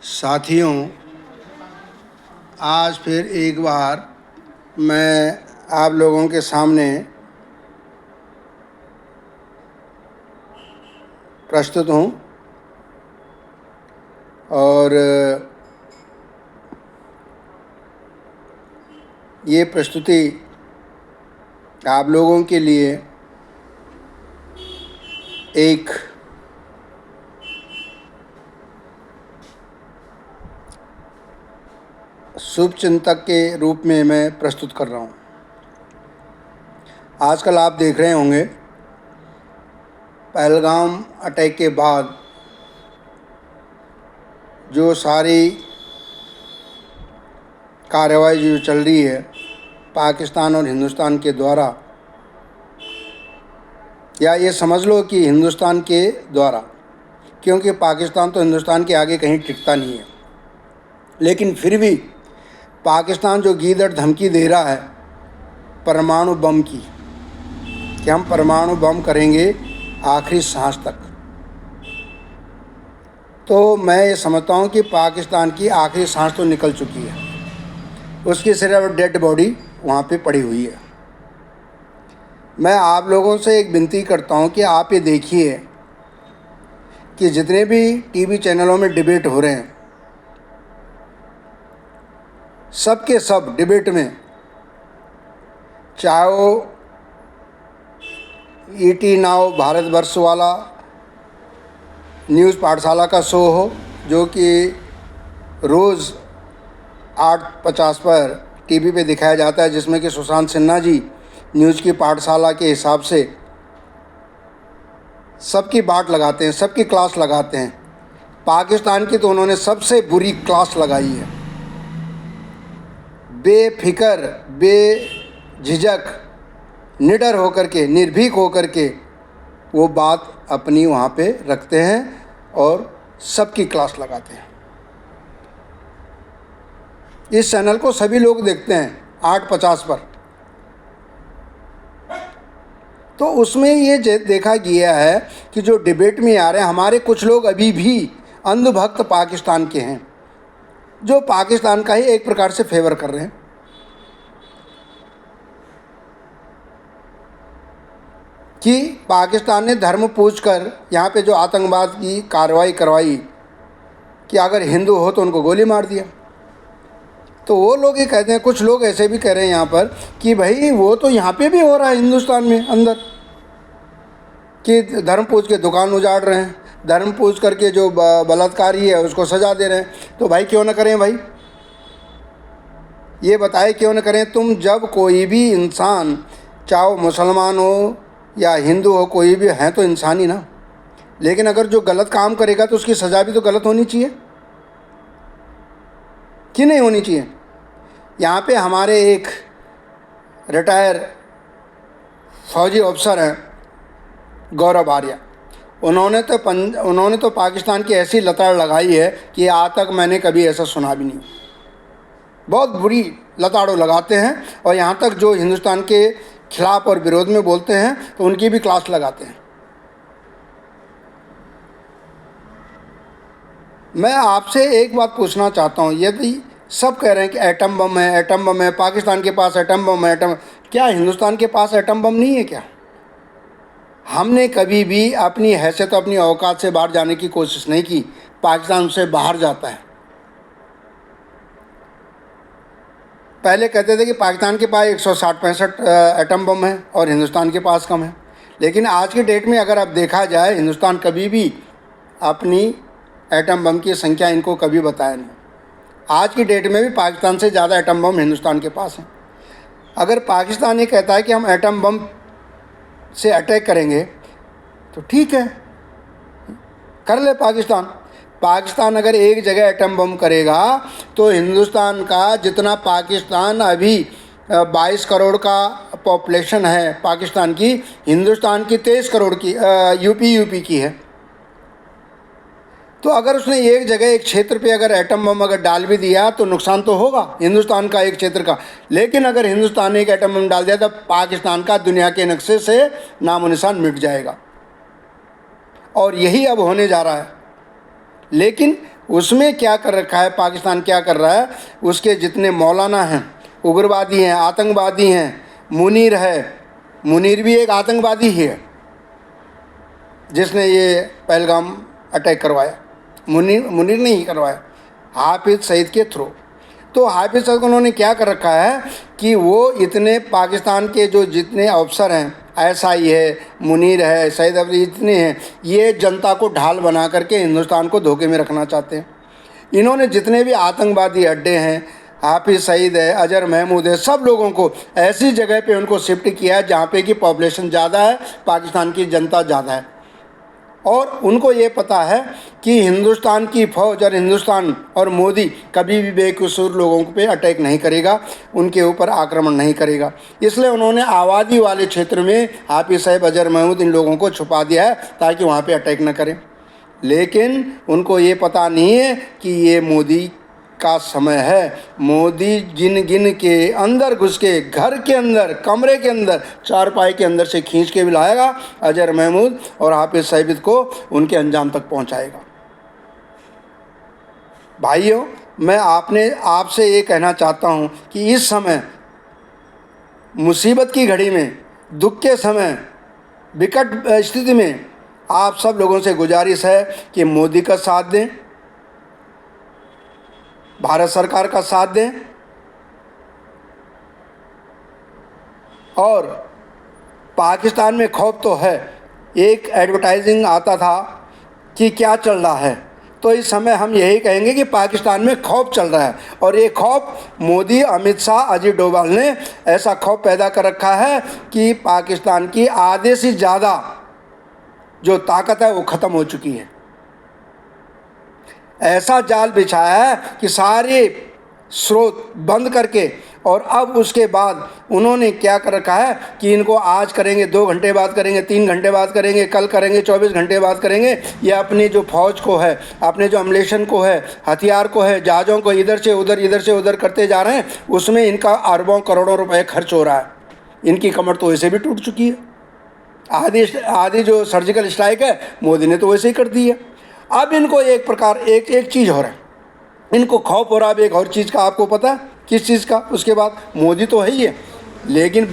साथियों, आज फिर एक बार मैं आप लोगों के सामने प्रस्तुत हूँ और ये प्रस्तुति आप लोगों के लिए एक शुभचिंतक के रूप में मैं प्रस्तुत कर रहा हूँ। आजकल आप देख रहे होंगे पहलगाम अटैक के बाद जो सारी कार्रवाई जो चल रही है पाकिस्तान और हिंदुस्तान के द्वारा, या ये समझ लो कि हिंदुस्तान के द्वारा, क्योंकि पाकिस्तान तो हिंदुस्तान के आगे कहीं टिकता नहीं है। लेकिन फिर भी पाकिस्तान जो गीदड़ धमकी दे रहा है परमाणु बम की, कि हम परमाणु बम करेंगे आखिरी सांस तक, तो मैं ये समझता हूँ कि पाकिस्तान की आखिरी सांस तो निकल चुकी है, उसकी सिर्फ डेड बॉडी वहाँ पे पड़ी हुई है। मैं आप लोगों से एक विनती करता हूँ कि आप ये देखिए कि जितने भी टीवी चैनलों में डिबेट हो रहे हैं, सब के सब डिबेट में, चाहे वो ईटी नाउ भारतवर्ष वाला न्यूज़ पाठशाला का शो हो जो कि रोज़ 8:50 पर टीवी पे दिखाया जाता है, जिसमें कि सुशांत सिन्हा जी न्यूज़ की पाठशाला के हिसाब से सबकी बाट लगाते हैं, सबकी क्लास लगाते हैं। पाकिस्तान की तो उन्होंने सबसे बुरी क्लास लगाई है। बेफिक्र, बेझिझक, निडर होकर के, निर्भीक होकर के वो बात अपनी वहाँ पे रखते हैं और सबकी क्लास लगाते हैं। इस चैनल को सभी लोग देखते हैं 8:50 पर। तो उसमें ये देखा गया है कि जो डिबेट में आ रहे हैं, हमारे कुछ लोग अभी भी अंधभक्त पाकिस्तान के हैं, जो पाकिस्तान का ही एक प्रकार से फेवर कर रहे हैं। कि पाकिस्तान ने धर्म पूछकर यहाँ पे जो आतंकवाद की कार्रवाई करवाई कि अगर हिंदू हो तो उनको गोली मार दिया। तो वो लोग ये कहते हैं, कुछ लोग ऐसे भी कह रहे हैं यहाँ पर कि भाई वो तो यहाँ पे भी हो रहा है हिंदुस्तान में अंदर, कि धर्म पूछ के दुकान उजाड़ रहे हैं, धर्म पूछ करके जो बलात्कारी है उसको सज़ा दे रहे हैं। तो भाई क्यों ना करें, भाई ये बताए क्यों ना करें। तुम जब कोई भी इंसान, चाहे वो मुसलमान हो या हिंदू हो, कोई भी है तो इंसान ही ना। लेकिन अगर जो गलत काम करेगा तो उसकी सज़ा भी तो गलत होनी चाहिए कि नहीं होनी चाहिए। यहाँ पे हमारे एक रिटायर फौजी अफसर हैं गौरव आर्या, उन्होंने तो पाकिस्तान की ऐसी लताड़ लगाई है कि आज तक मैंने कभी ऐसा सुना भी नहीं। बहुत बुरी लताड़ों लगाते हैं और यहाँ तक जो हिंदुस्तान के खिलाफ और विरोध में बोलते हैं तो उनकी भी क्लास लगाते हैं। मैं आपसे एक बात पूछना चाहता हूँ, यदि सब कह रहे हैं कि एटम बम है, एटम बम है, पाकिस्तान के पास एटम बम है, क्या हिंदुस्तान के पास एटम बम नहीं है क्या? हमने कभी भी अपनी हैसियत, अपनी औकात से बाहर जाने की कोशिश नहीं की। पाकिस्तान से बाहर जाता है। पहले कहते थे कि पाकिस्तान के पास 160-165 एटम बम है और हिंदुस्तान के पास कम है। लेकिन आज की डेट में अगर अब देखा जाए, हिंदुस्तान कभी भी अपनी एटम बम की संख्या इनको कभी बताया नहीं। आज की डेट में भी पाकिस्तान से ज़्यादा एटम बम हिंदुस्तान के पास है। अगर पाकिस्तान ये कहता है कि हम एटम बम से अटैक करेंगे तो ठीक है, कर ले पाकिस्तान अगर एक जगह एटम बम करेगा तो हिंदुस्तान का जितना, पाकिस्तान अभी 22 करोड़ का पॉपुलेशन है पाकिस्तान की, हिंदुस्तान की 23 करोड़ की यूपी की है। तो अगर उसने एक जगह, एक क्षेत्र पे अगर एटम बम अगर डाल भी दिया तो नुकसान तो होगा हिंदुस्तान का एक क्षेत्र का। लेकिन अगर हिंदुस्तान ने एक एटम बम डाल दिया तो पाकिस्तान का दुनिया के नक्शे से नामो निशान मिट जाएगा। और यही अब होने जा रहा है। लेकिन उसमें क्या कर रखा है, पाकिस्तान क्या कर रहा है, उसके जितने मौलाना हैं, उग्रवादी हैं, आतंकवादी हैं, मुनीर है, मुनीर भी एक आतंकवादी ही है जिसने ये पहलगाम अटैक करवाया। मुनीर ने ही करवाया, हाफिज़ सईद के थ्रू। तो हाफिज़ सईद को उन्होंने क्या कर रखा है कि वो इतने पाकिस्तान के जो जितने अफसर हैं, एसआई है, मुनीर है, सईद अफरीदी, इतने हैं, ये जनता को ढाल बना करके हिंदुस्तान को धोखे में रखना चाहते हैं। इन्होंने जितने भी आतंकवादी अड्डे हैं, हाफिज़ सईद है, अजहर महमूद है, सब लोगों को ऐसी जगह पे उनको शिफ्ट किया है जहाँ पे कि पॉपुलेशन ज़्यादा है, पाकिस्तान की जनता ज़्यादा है। और उनको ये पता है कि हिंदुस्तान की फ़ौज और हिंदुस्तान और मोदी कभी भी बेकसूर लोगों पे अटैक नहीं करेगा, उनके ऊपर आक्रमण नहीं करेगा। इसलिए उन्होंने आबादी वाले क्षेत्र में हाफिज़ सईद, अजहर महमूद, इन लोगों को छुपा दिया है ताकि वहाँ पे अटैक न करें। लेकिन उनको ये पता नहीं है कि ये मोदी का समय है। मोदी गिन गिन के अंदर घुस के, घर के अंदर, कमरे के अंदर, चारपाई के अंदर से खींच के भी लाएगा अजहर महमूद और हाफिज़ सईद को, उनके अंजाम तक पहुंचाएगा। भाइयों, मैं आपसे ये कहना चाहता हूं कि इस समय मुसीबत की घड़ी में, दुख के समय, विकट स्थिति में आप सब लोगों से गुजारिश है कि मोदी का साथ दें, भारत सरकार का साथ दें। और पाकिस्तान में खौफ तो है। एक एडवर्टाइजिंग आता था कि क्या चल रहा है, तो इस समय हम यही कहेंगे कि पाकिस्तान में खौफ चल रहा है। और ये खौफ मोदी, अमित शाह, अजीत डोभाल ने ऐसा खौफ पैदा कर रखा है कि पाकिस्तान की आधे से ज़्यादा जो ताकत है वो ख़त्म हो चुकी है। ऐसा जाल बिछाया है कि सारे स्रोत बंद करके, और अब उसके बाद उन्होंने क्या कर रखा है कि इनको आज करेंगे, 2 घंटे बाद करेंगे, 3 घंटे बाद करेंगे, कल करेंगे, 24 घंटे बाद करेंगे। ये अपनी जो फौज को है, अपने जो अम्लेशन को है, हथियार को है, जहाज़ों को इधर से उधर करते जा रहे हैं, उसमें इनका अरबों करोड़ों रुपए खर्च हो रहा है। इनकी कमर तो वैसे भी टूट चुकी है। आधी जो सर्जिकल स्ट्राइक है मोदी ने तो वैसे ही कर दी है। अब इनको एक प्रकार एक चीज़ हो रहा है, इनको खौफ हो रहा है एक और चीज़ का। आपको पता है किस चीज़ का? उसके बाद मोदी तो है ही है, लेकिन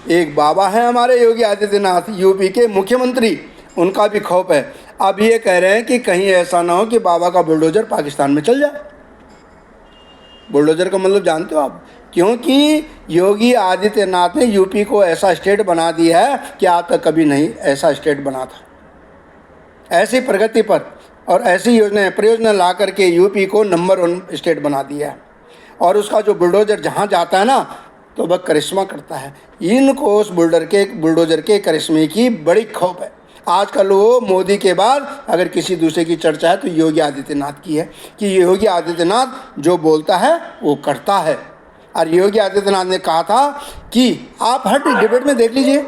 एक बाबा है हमारे योगी आदित्यनाथ, यूपी के मुख्यमंत्री, उनका भी खौफ है। अब ये कह रहे हैं कि कहीं ऐसा ना हो कि बाबा का बुलडोजर पाकिस्तान में चल जाए। बुलडोजर का मतलब जानते हो आप? क्योंकि योगी आदित्यनाथ ने यूपी को ऐसा स्टेट बना दिया है कि आज तक कभी नहीं ऐसा स्टेट बना था। ऐसी प्रगति पर और ऐसी परियोजना ला करके यूपी को नंबर 1 स्टेट बना दिया है। और उसका जो बुलडोजर जहाँ जाता है ना, तो वह करिश्मा करता है। इनको उस बुलडोजर के करिश्मे की बड़ी खौफ है। आजकल वो मोदी के बाद अगर किसी दूसरे की चर्चा है तो योगी आदित्यनाथ की है, कि योगी आदित्यनाथ जो बोलता है वो करता है। और योगी आदित्यनाथ ने कहा था कि आप हर डिबेट में देख लीजिए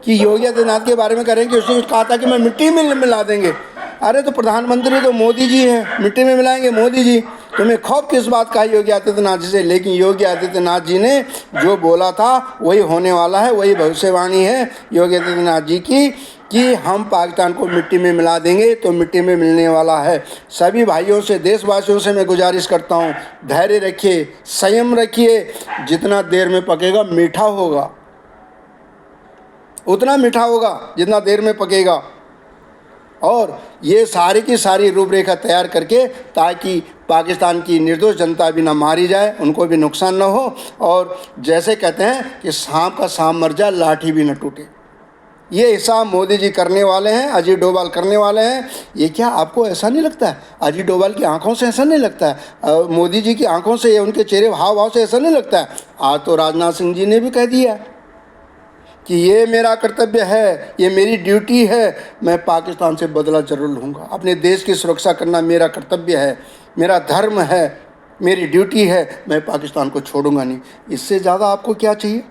कि योगी आदित्यनाथ के बारे में करें कि उसने कहा था कि मैं मिट्टी में मिला देंगे। अरे तो प्रधानमंत्री तो मोदी जी हैं, मिट्टी में मिलाएंगे मोदी जी? तुम्हें खौफ किस बात का है योगी आदित्यनाथ जी से? लेकिन योगी आदित्यनाथ जी ने जो बोला था वही होने वाला है, वही भविष्यवाणी है योगी आदित्यनाथ जी की कि हम पाकिस्तान को मिट्टी में मिला देंगे, तो मिट्टी में मिलने वाला है। सभी भाइयों से, देशवासियों से मैं गुजारिश करता हूँ, धैर्य रखिए, संयम रखिए। जितना देर में पकेगा मीठा होगा, उतना मीठा होगा जितना देर में पकेगा। और ये सारी की सारी रूपरेखा तैयार करके, ताकि पाकिस्तान की निर्दोष जनता भी ना मारी जाए, उनको भी नुकसान ना हो। और जैसे कहते हैं कि सांप का सांप मर जाए, लाठी भी न टूटे। ये हिसाब मोदी जी करने वाले हैं, अजीत डोभाल करने वाले हैं। ये क्या आपको ऐसा नहीं लगता है? अजीत डोभाल की आंखों से ऐसा नहीं लगता है? मोदी जी की आंखों से, उनके चेहरे हाव भाव से ऐसा नहीं लगता है? आज तो राजनाथ सिंह जी ने भी कह दिया कि ये मेरा कर्तव्य है, ये मेरी ड्यूटी है, मैं पाकिस्तान से बदला जरूर लूँगा। अपने देश की सुरक्षा करना मेरा कर्तव्य है, मेरा धर्म है, मेरी ड्यूटी है, मैं पाकिस्तान को छोड़ूंगा नहीं। इससे ज़्यादा आपको क्या चाहिए?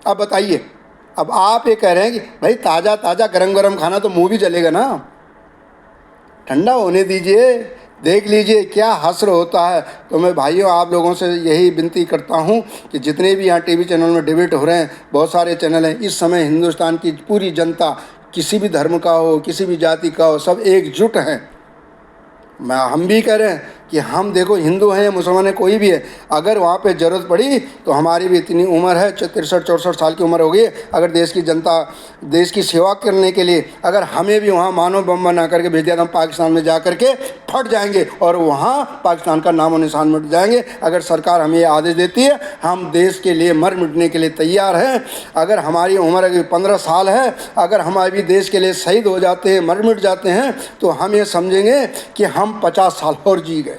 अब बताइए। अब आप ये कह रहे हैं कि भाई ताज़ा ताज़ा गरम गरम खाना तो मुँह भी जलेगा ना, ठंडा होने दीजिए, देख लीजिए क्या हश्र होता है। तो मैं भाइयों आप लोगों से यही विनती करता हूं कि जितने भी यहाँ टीवी चैनल में डिबेट हो रहे हैं, बहुत सारे चैनल हैं, इस समय हिंदुस्तान की पूरी जनता, किसी भी धर्म का हो, किसी भी जाति का हो, सब एकजुट हैं। हम भी कह रहे हैं कि हम देखो हिंदू हैं या मुसलमान हैं, कोई भी है, अगर वहाँ पे ज़रूरत पड़ी तो हमारी भी इतनी उम्र है, 63-64 साल की उम्र हो गई है, अगर देश की जनता, देश की सेवा करने के लिए अगर हमें भी वहाँ मानो बम बना करके भेज दिया तो हम पाकिस्तान में जा करके फट जाएंगे और वहाँ पाकिस्तान का नामो निशान मिट जाएंगे। अगर सरकार हमें ये आदेश देती है, हम देश के लिए मर मिटने के लिए तैयार हैं। अगर हमारी उम्र अगर 15 साल है, अगर हम अभी देश के लिए शहीद हो जाते हैं, मर मिट जाते हैं, तो हम ये समझेंगे कि हम 50 साल और जी गए।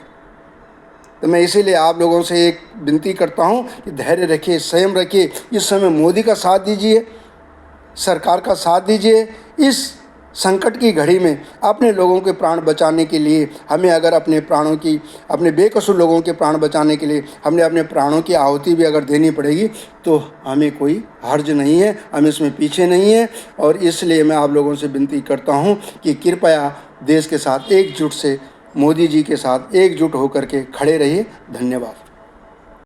तो मैं इसीलिए आप लोगों से एक विनती करता हूँ कि धैर्य रखिए, संयम रखिए। इस समय मोदी का साथ दीजिए, सरकार का साथ दीजिए। इस संकट की घड़ी में अपने लोगों के प्राण बचाने के लिए हमें अगर अपने प्राणों की, अपने बेकसूर लोगों के प्राण बचाने के लिए हमने अपने प्राणों की आहुति भी अगर देनी पड़ेगी तो हमें कोई हर्ज नहीं है, हम इसमें पीछे नहीं हैं। और इसलिए मैं आप लोगों से विनती करता हूँ कि कृपया देश के साथ एकजुट से, मोदी जी के साथ एकजुट होकर के खड़े रहिए। धन्यवाद।